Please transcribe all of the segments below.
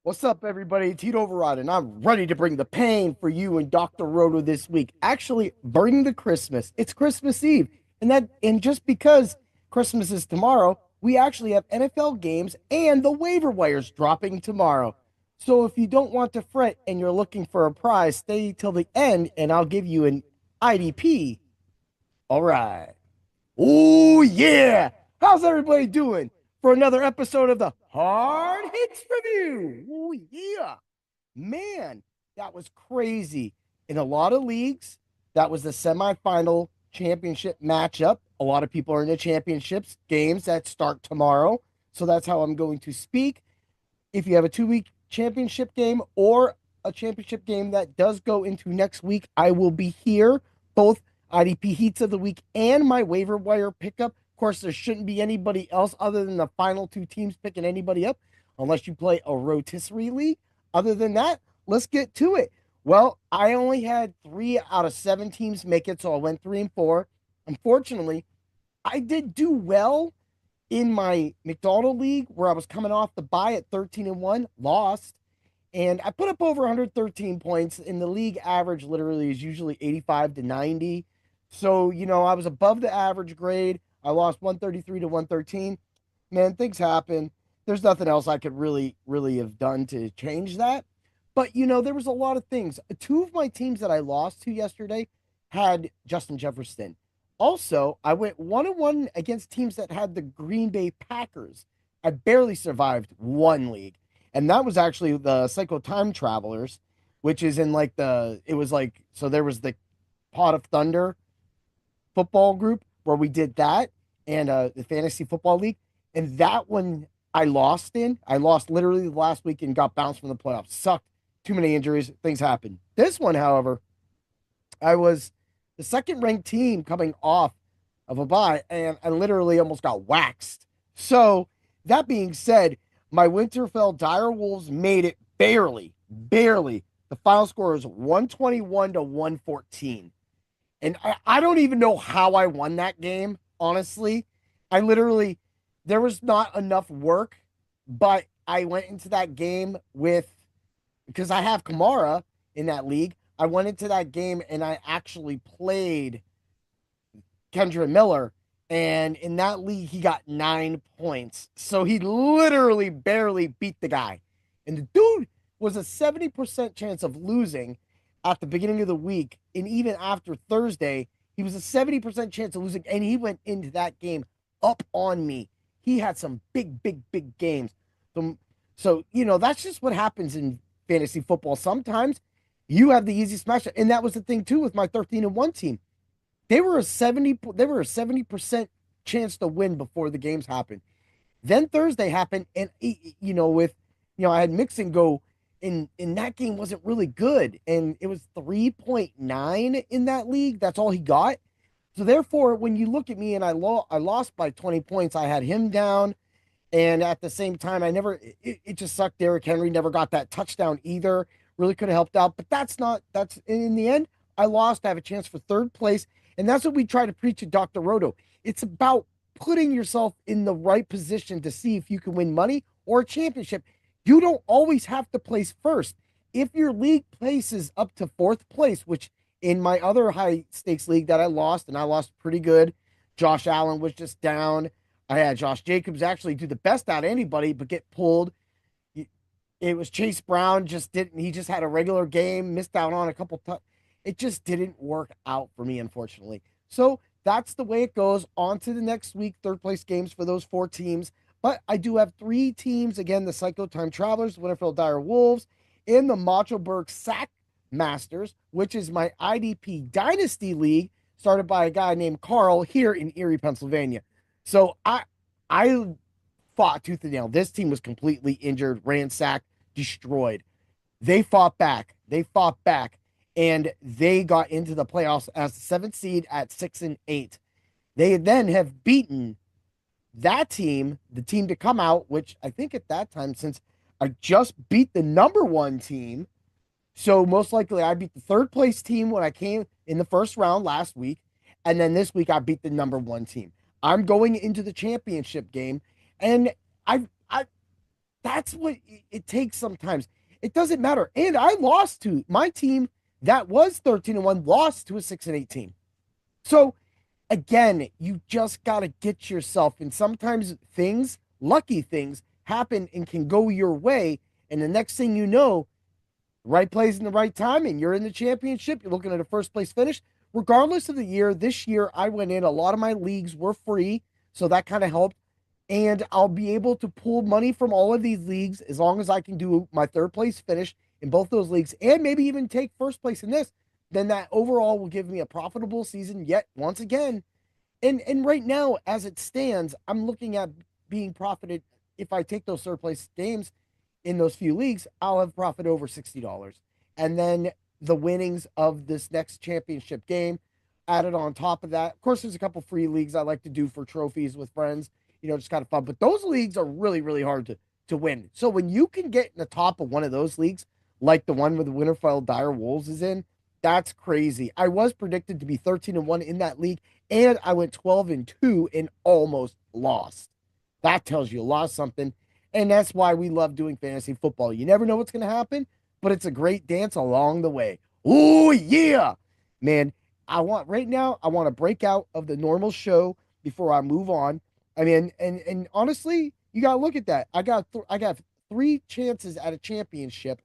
What's up, everybody? Tito Override, and I'm ready to bring the pain for you and Dr. Roto this week. Actually, bring the Christmas. It's Christmas Eve, and just because Christmas is tomorrow, we actually have NFL games and the waiver wires dropping tomorrow. So if you don't want to fret and you're looking for a prize, stay till the end, and I'll give you an IDP. All right. Oh, yeah. How's everybody doing for another episode of the Hard Hits Review? Oh, yeah. Man, that was crazy. In a lot of leagues, that was the semifinal championship matchup. A lot of people are in the championships games that start tomorrow. So that's how I'm going to speak. If you have a 2 week championship game or a championship game that does go into next week, I will be here. Both IDP heats of the week and my waiver wire pickup. Of course, there shouldn't be anybody else other than the final two teams picking anybody up, unless you play a rotisserie league. Other than that, let's get to it. Well, I only had 3 out of 7 teams make it, so I went 3 and 4. Unfortunately, I did do well in my McDonald league where I was coming off the bye at 13-1, lost. And I put up over 113 points. In the league average literally is usually 85 to 90. So, I was above the average grade. I lost 133 to 113. Man, things happen. There's nothing else I could really have done to change that. But, there was a lot of things. Two of my teams that I lost to yesterday had Justin Jefferson. Also, I went 1-1 against teams that had the Green Bay Packers. I barely survived one league. And that was actually the Psycho Time Travelers, which is in like it was like, so there was the Pot of Thunder football group where we did that and the Fantasy Football League. And that one I lost in. I lost literally the last week and got bounced from the playoffs. Sucked. Too many injuries. Things happen. This one, however, I was the second ranked team coming off of a bye, and I literally almost got waxed. So, that being said, my Winterfell Dire Wolves made it barely, barely. The final score is 121 to 114. And I don't even know how I won that game, honestly. I literally, there was not enough work, but I went into that game because I have Kamara in that league. I went into that game and I actually played Kendra Miller. And in that league, he got 9 points. So he literally barely beat the guy. And the dude was a 70% chance of losing at the beginning of the week. And even after Thursday, he was a 70% chance of losing. And he went into that game up on me. He had some big, big, big games. So, that's just what happens in fantasy football. Sometimes you have the easy smash. And that was the thing, too, with my 13-1 team. They were a 70% chance to win before the games happened. Then Thursday happened, and I had Mixon go, and that game wasn't really good, and it was 3.9 in that league. That's all he got. So therefore, when you look at me and I lost by 20 points, I had him down, and at the same time, it just sucked. Derrick Henry never got that touchdown either. Really could have helped out, but that's in the end. I lost. I have a chance for third place. And that's what we try to preach at Dr. Roto. It's about putting yourself in the right position to see if you can win money or a championship. You don't always have to place first. If your league places up to fourth place, which in my other high stakes league that I lost, and I lost pretty good, Josh Allen was just down. I had Josh Jacobs actually do the best out of anybody, but get pulled. It was Chase Brown, he just had a regular game, missed out on a couple it just didn't work out for me, unfortunately. So that's the way it goes. On to the next week, third place games for those 4 teams. But I do have 3 teams. Again, the Psycho Time Travelers, the Winterfell Dire Wolves, and the Machoberg Sack Masters, which is my IDP Dynasty League, started by a guy named Carl here in Erie, Pennsylvania. So I fought tooth and nail. This team was completely injured, ransacked, destroyed. They fought back. And they got into the playoffs as the 7th seed at 6-8. They then have beaten that team, the team to come out, which I think at that time, since I just beat the #1 team, so most likely I beat the third place team when I came in the first round last week, and then this week I beat the #1 team. I'm going into the championship game, and I That's what it takes sometimes. It doesn't matter. And I lost to my team that was 13-1, lost to a 6-8 team. So again, you just got to get yourself, and sometimes things, lucky things, happen and can go your way. And the next thing you know, right plays in the right time, and you're in the championship. You're looking at a first place finish. Regardless of the year, this year I went in, a lot of my leagues were free. So that kind of helped. And I'll be able to pull money from all of these leagues as long as I can do my third place finish in both those leagues and maybe even take first place in this. Then that overall will give me a profitable season yet once again. And right now, as it stands, I'm looking at being profited. If I take those third place games in those few leagues, I'll have profit over $60. And then the winnings of this next championship game added on top of that. Of course, there's a couple free leagues I like to do for trophies with friends, just kind of fun. But those leagues are really, really hard to win. So when you can get in the top of one of those leagues, like the one where the Winterfell Dire Wolves is in, that's crazy. I was predicted to be 13-1 in that league, and I went 12-2 and almost lost. That tells you a lot of something. And that's why we love doing fantasy football. You never know what's going to happen, but it's a great dance along the way. Oh, yeah. Man, right now, I want to break out of the normal show before I move on. I mean, and honestly, you got to look at that. I got three chances at a championship,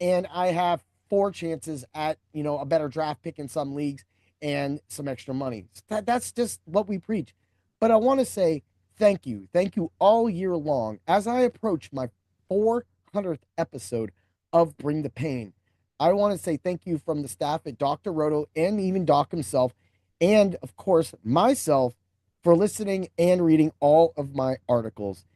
and I have four chances at, a better draft pick in some leagues and some extra money. That's just what we preach. But I want to say thank you. Thank you all year long as I approach my 400th episode of Bring the Pain. I want to say thank you from the staff at Dr. Roto and even Doc himself, and of course, myself for listening and reading all of my articles.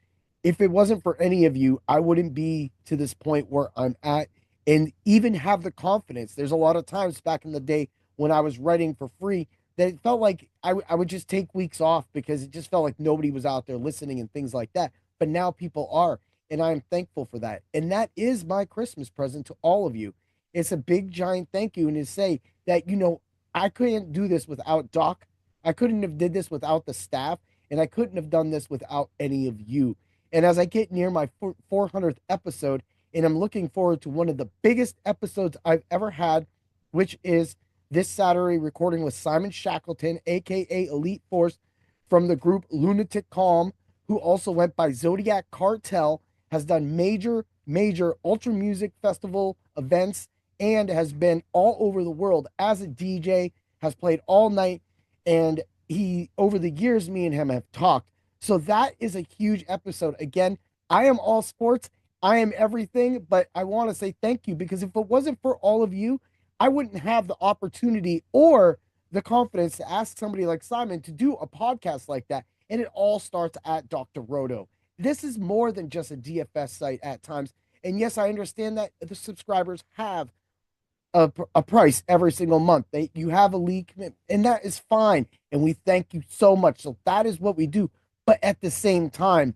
If it wasn't for any of you, I wouldn't be to this point where I'm at and even have the confidence. There's a lot of times back in the day when I was writing for free that it felt like I would just take weeks off because it just felt like nobody was out there listening and things like that. But now people are, and I'm thankful for that. And that is my Christmas present to all of you. It's a big, giant thank you, and to say that, I couldn't do this without Doc. I couldn't have did this without the staff, and I couldn't have done this without any of you. And as I get near my 400th episode, and I'm looking forward to one of the biggest episodes I've ever had, which is this Saturday recording with Simon Shackleton, aka Elite Force, from the group Lunatic Calm, who also went by Zodiac Cartel, has done major ultra music festival events, and has been all over the world as a DJ, has played all night, and over the years, me and him have talked. So that is a huge episode. Again, I am all sports. I am everything, but I want to say thank you, because if it wasn't for all of you, I wouldn't have the opportunity or the confidence to ask somebody like Simon to do a podcast like that. And it all starts at Dr. Roto. This is more than just a DFS site at times. And yes, I understand that the subscribers have a price every single month. You have a league commitment, and that is fine. And we thank you so much. So that is what we do. But at the same time,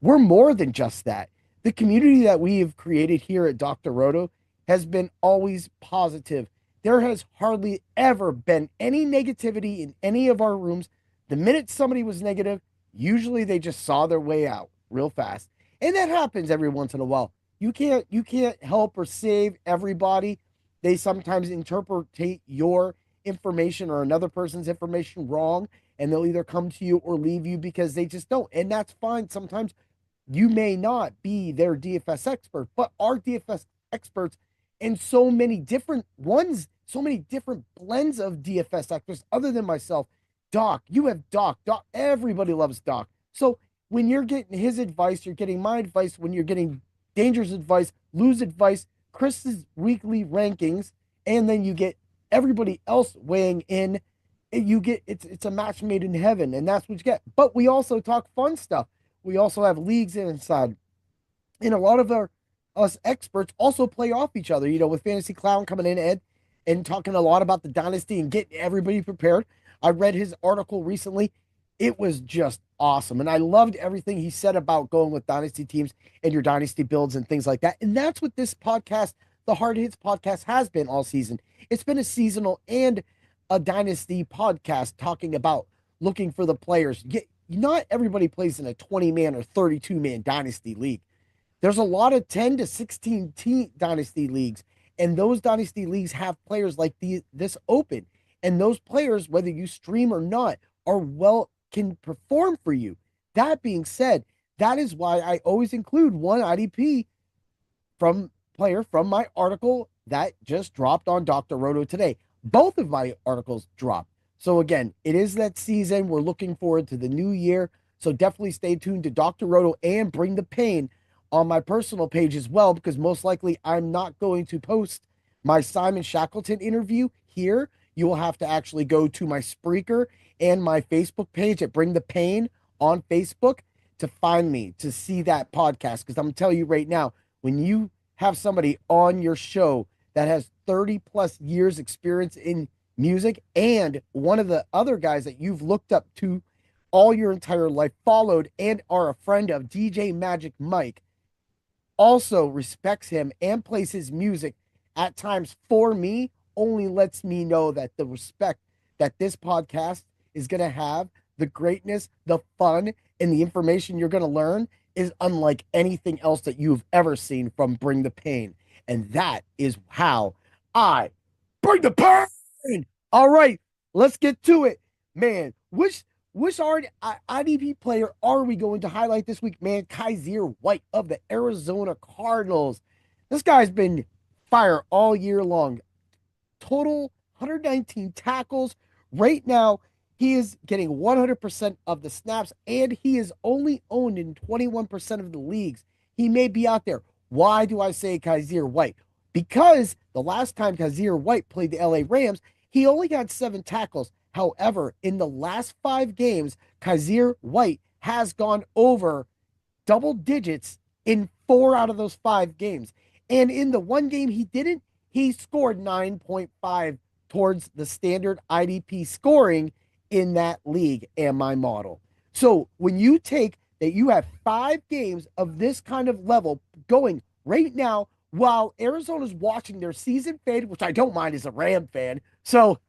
we're more than just that. The community that we have created here at Dr. Roto has been always positive. There has hardly ever been any negativity in any of our rooms. The minute somebody was negative, usually they just saw their way out real fast. And that happens every once in a while. You can't help or save everybody. They sometimes interpret your information or another person's information wrong, and they'll either come to you or leave you because they just don't. And that's fine. Sometimes you may not be their DFS expert, but our DFS experts and so many different ones, so many different blends of DFS experts other than myself. Doc, you have Doc. Doc, everybody loves Doc. So when you're getting his advice, you're getting my advice. When you're getting Danger's advice, Lou's advice, Chris's weekly rankings, and then you get everybody else weighing in. You get it's a match made in heaven, and that's what you get. But we also talk fun stuff. We also have leagues inside, and a lot of us experts also play off each other. With Fantasy Clown coming in, Ed, and talking a lot about the dynasty and getting everybody prepared. I read his article recently. It was just awesome, and I loved everything he said about going with dynasty teams and your dynasty builds and things like that. And that's what this podcast, the Hard Hits podcast, has been all season. It's been a seasonal and a dynasty podcast talking about looking for the players. Not everybody plays in a 20-man or 32-man dynasty league. There's a lot of 10 to 16 team dynasty leagues, and those dynasty leagues have players like this open. And those players, whether you stream or not, are well can perform for you. That being said, that is why I always include one IDP from player from my article that just dropped on Dr. Roto today. Both of my articles dropped. So again, it is that season. We're looking forward to the new year. So definitely stay tuned to Dr. Roto and Bring the Pain on my personal page as well, because most likely I'm not going to post my Simon Shackleton interview here. You will have to actually go to my Spreaker and my Facebook page at Bring the Pain on Facebook to find me, to see that podcast. Because I'm going to tell you right now, when you have somebody on your show that has 30 plus years experience in music, and one of the other guys that you've looked up to all your entire life, followed, and are a friend of, DJ Magic Mike, also respects him and plays his music at times for me, only lets me know that the respect that this podcast is going to have, the greatness, the fun, and the information you're going to learn is unlike anything else that you've ever seen from Bring the Pain. And that is how I bring the pain. All right, let's get to it. Man, which IDP player are we going to highlight this week? Man, Kaiser White of the Arizona Cardinals. This guy's been fire all year long. Total 119 tackles. Right now, he is getting 100% of the snaps, and he is only owned in 21% of the leagues. He may be out there. Why do I say Kaiser White? Because the last time Kaiser White played the LA Rams, he only got 7 tackles. However, in the last 5 games, Kaiser White has gone over double digits in 4 out of those 5 games. And in the one game he didn't, he scored 9.5 towards the standard IDP scoring in that league and my model. So when you take that, you have 5 games of this kind of level going right now while Arizona's watching their season fade, which I don't mind as a Ram fan. So,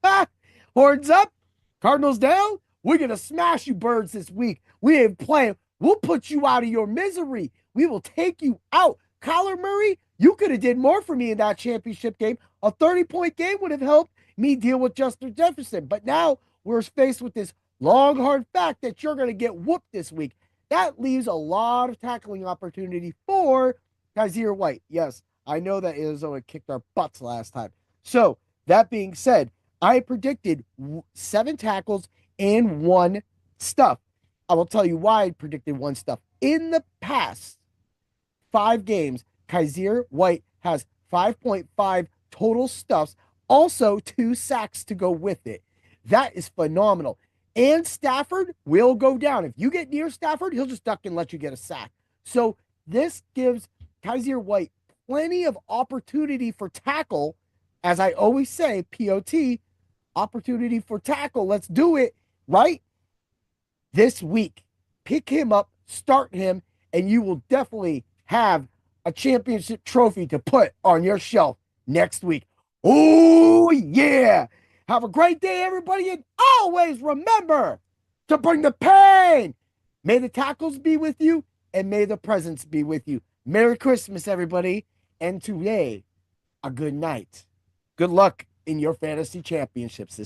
horns up, Cardinals down. We're going to smash you birds this week. We ain't playing. We'll put you out of your misery. We will take you out. Kyler Murray, you could have did more for me in that championship game. A 30-point game would have helped me deal with Justin Jefferson. But now we're faced with this long, hard fact that you're going to get whooped this week. That leaves a lot of tackling opportunity for Kaiser White. Yes, I know that Arizona kicked our butts last time. So, that being said, I predicted 7 tackles and 1 stuff. I will tell you why I predicted 1 stuff. In the past 5 games, Kaiser White has 5.5 total stuffs, also 2 sacks to go with it. That is phenomenal. And Stafford will go down. If you get near Stafford, he'll just duck and let you get a sack. So this gives Kaiser White plenty of opportunity for tackle. As I always say, POT, opportunity for tackle. Let's do it, right? This week, pick him up, start him, and you will definitely have a championship trophy to put on your shelf next week. Oh, yeah. Have a great day, everybody, and always remember to bring the pain. May the tackles be with you, and may the presents be with you. Merry Christmas, everybody, and today, a good night. Good luck in your fantasy championships this